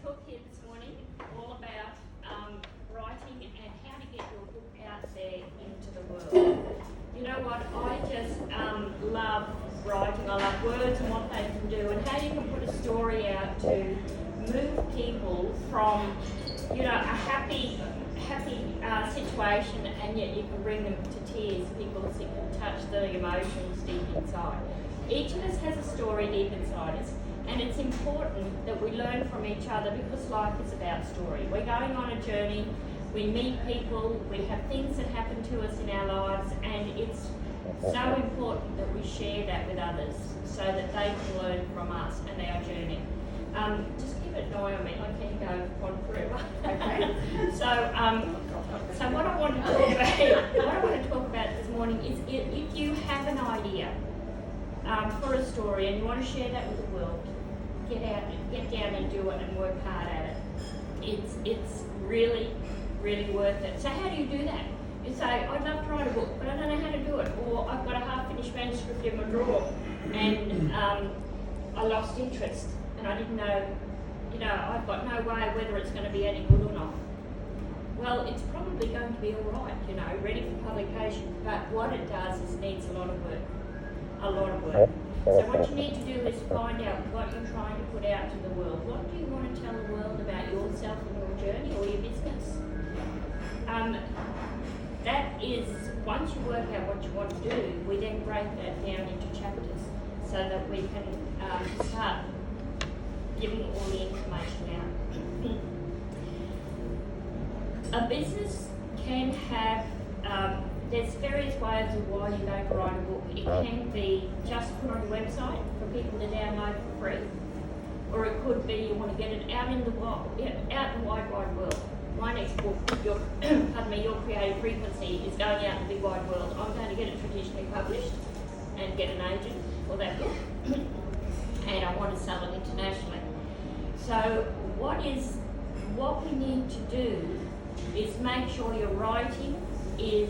talk here this morning all about writing and how to get your book out there into the world. You know what, I just love writing. I love words and what they can do and how you can put a story out to move people from, you know, a happy situation, and yet you can bring them to tears. People can touch the emotions deep inside. Each of us has a story deep inside us, and it's important that we learn from each other because life is about story. We're going on a journey, we meet people, we have things that happen to us in our lives, and it's so important that we share that with others so that they can learn from us and our journey. Just keep it Noella, I can't go on forever. Okay. So what I want to talk about this morning is if you have an idea for a story and you want to share that with the world, get down and do it and work hard at it. It's really, really worth it. So how do you do that? You say, I'd love to write a book, but I don't know how to do it. Or I've got a half-finished manuscript in my drawer and I lost interest and I didn't know, I've got no way whether it's going to be any good or not. Well, it's probably going to be all right, ready for publication, but what it does is needs a lot of work. So what you need to do is find out what you're trying to put out to the world. What do you want to tell the world about yourself and your journey or your business? That is, once you work out what you want to do, we then break that down into chapters so that we can start giving all the information out. A business can have there's various ways of why you're going to write a book. It can be just put on a website for people to download for free, or it could be you want to get it out in the wide world. My next book, Your Creative Frequency, is going out in the big wide world. I'm going to get it traditionally published and get an agent for that book, and I want to sell it internationally. So what we need to do is make sure your writing is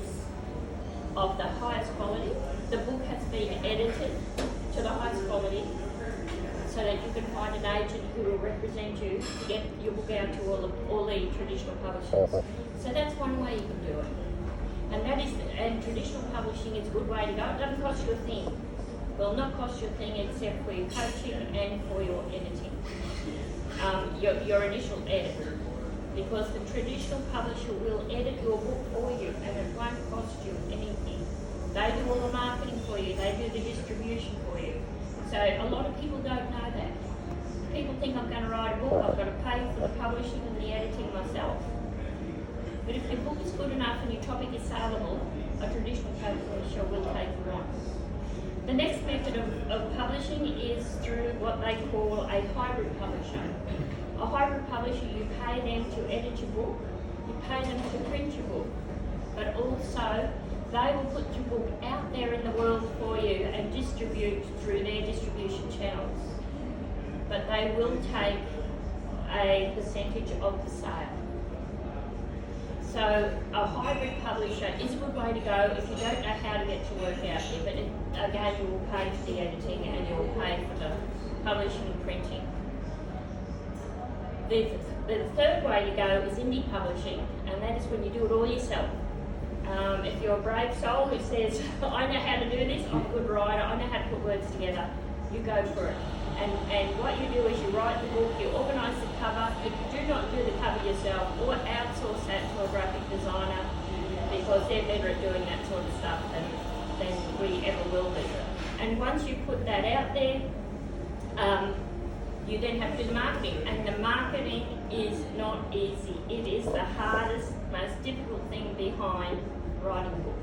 of the highest quality. The book has been edited to the highest quality so that you can find an agent who will represent you to get your book out to all the traditional publishers. So that's one way you can do it. And traditional publishing is a good way to go. It doesn't cost you a thing. Will not cost you a thing except for your coaching and for your editing. Your initial edit. Because the traditional publisher will edit your book for you and it won't cost you anything. They do all the marketing for you, they do the distribution for you. So a lot of people don't know that. People think I'm going to write a book, I've got to pay for the publishing and the editing myself. But if your book is good enough and your topic is saleable, a traditional publisher will take you on. The next method of publishing is through what they call a hybrid publisher. A hybrid publisher, you pay them to edit your book, you pay them to print your book, but also they will put your book out there in the world for you and distribute through their distribution channels. But they will take a percentage of the sale. So a hybrid publisher is a good way to go if you don't know how to get your work out there, but again you will pay for the editing and you will pay for the publishing and printing. The third way to go is indie publishing, and that is when you do it all yourself. If you're a brave soul who says, I know how to do this, I'm a good writer, I know how to put words together, you go for it. And what you do is you write the book, you organise the cover, you do not do the cover yourself or outsource that to a graphic designer because they're better at doing that sort of stuff than we ever will be. And once you put that out there, you then have to do the marketing, and the marketing is not easy. It is the hardest, most difficult thing behind writing a book.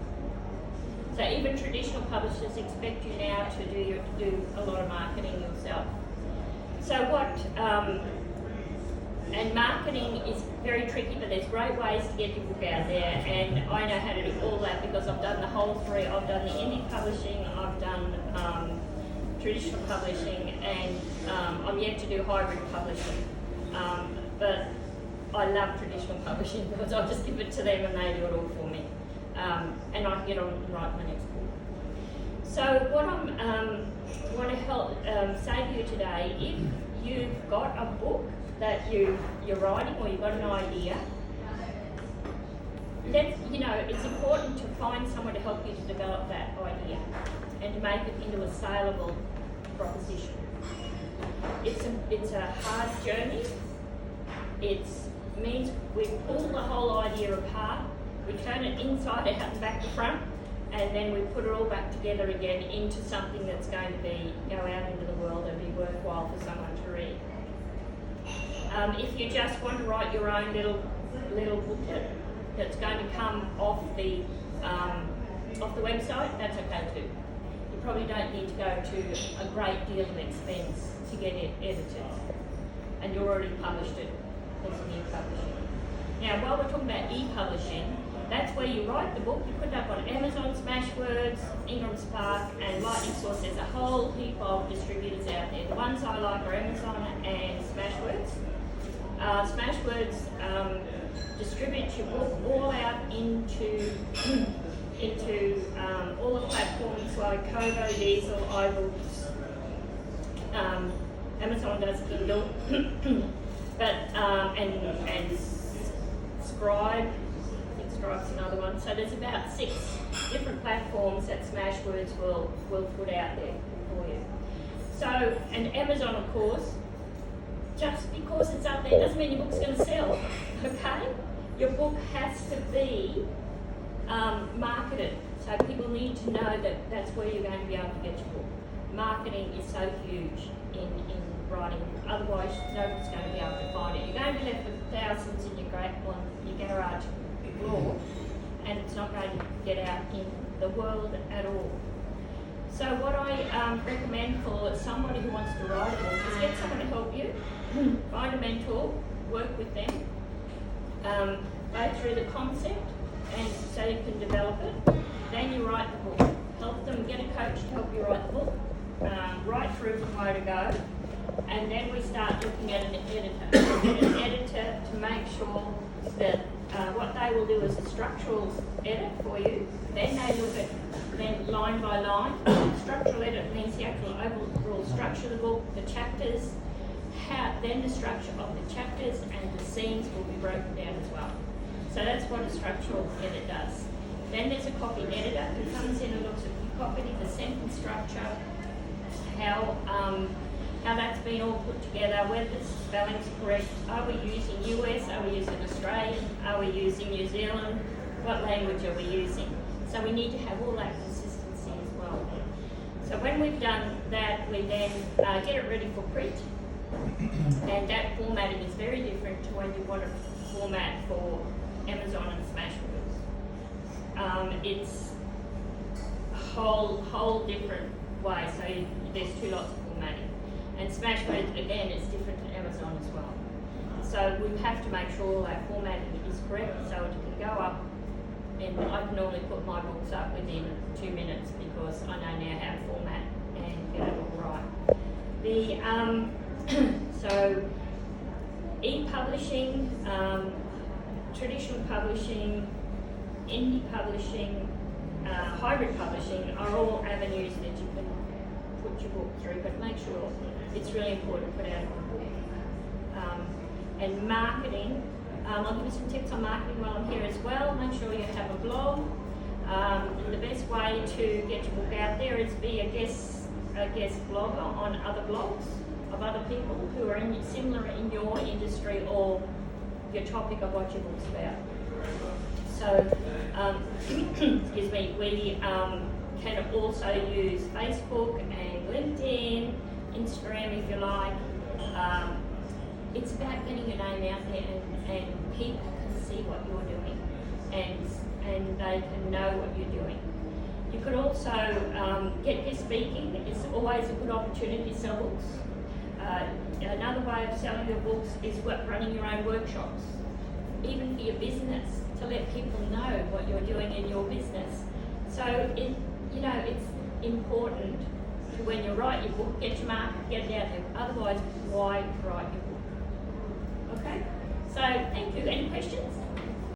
So even traditional publishers expect you now to do a lot of marketing yourself. So and marketing is very tricky, but there's great ways to get your book out there, and I know how to do all that because I've done the whole three. I've done the indie publishing, I've done traditional publishing, and I'm yet to do hybrid publishing. But I love traditional publishing because I'll just give it to them and they do it all for me. And I can get on and write my next book. So what I want to say to you today, if you've got a book that you're writing or you've got an idea, it's important to find someone to help you to develop that idea and to make it into a saleable proposition. It's a hard journey. It means we pull the whole idea apart, we turn it inside out and back to front, and then we put it all back together again into something that's going to go out into the world and be worthwhile for someone to read. If you just want to write your own little booklet that's going to come off the website, that's okay too. You probably don't need to go to a great deal of expense to get it edited, and you already published it as an e-publishing. Now, while we're talking about e-publishing, that's where you write the book, you put it up on Amazon, Smashwords, Ingram Spark, and Lightning Source. There's a whole heap of distributors out there. The ones I like are Amazon and Smashwords. Smashwords distributes your book all out into all the platforms like Kobo, Diesel, iBooks. Amazon does Kindle, but and Scribe. I think Scribe's another one. So there's about 6 different platforms that Smashwords will put out there for you. So, and Amazon, of course. Just because it's up there doesn't mean your book's going to sell, okay? Your book has to be marketed, so people need to know that that's where you're going to be able to get your book. Marketing is so huge in writing, otherwise nobody's going to be able to find it. You're going to be left with thousands in your garage drawer, and it's not going to get out in the world at all. So what I recommend for somebody who wants to write a book is get someone to help you, find a mentor, work with them, go through the concept and so you can develop it. Then you write the book. Help them get a coach to help you write the book, right through from where to go, and then we start looking at an editor to make sure that what they will do is a structural edit for you. Then they look at line by line. Structural edit means the actual overall structure of the book, the chapters, then the structure of the chapters and the scenes will be broken down as well. So that's what a structural edit does. Then there's a copy editor who comes in and looks at your copy, the sentence structure, how that's been all put together, whether the spelling's correct, are we using US, are we using Australian, are we using New Zealand, what language are we using? So we need to have all that consistency as well. So when we've done that, we then get it ready for print, and that formatting is very different to when you want to format for Amazon and Smashwords. It's a whole different way, so there's 2 lots of formatting. And Smashwords, again, is different to Amazon as well. So we have to make sure all that formatting is correct so it can go up, and I can normally put my books up within 2 minutes because I know now how to format and get it all right. So e-publishing, traditional publishing, indie publishing, hybrid publishing are all avenues that you can put your book through, but make sure it's really important to put out a book. And marketing, I'll give you some tips on marketing while I'm here as well. Make sure you have a blog. The best way to get your book out there is be a guest blogger on other blogs of other people who are similar in your industry or your topic of what your book's about. So, excuse me, we can also use Facebook and LinkedIn, Instagram if you like. It's about getting your name out there and people can see what you're doing and they can know what you're doing. You could also get your speaking. It's always a good opportunity to sell books. Another way of selling your books is running your own workshops, even for your business, to let people know what you're doing in your business. So it's important to, when you write your book, get your market, get it out there. Otherwise, why write your book? Okay? So thank you. Any questions?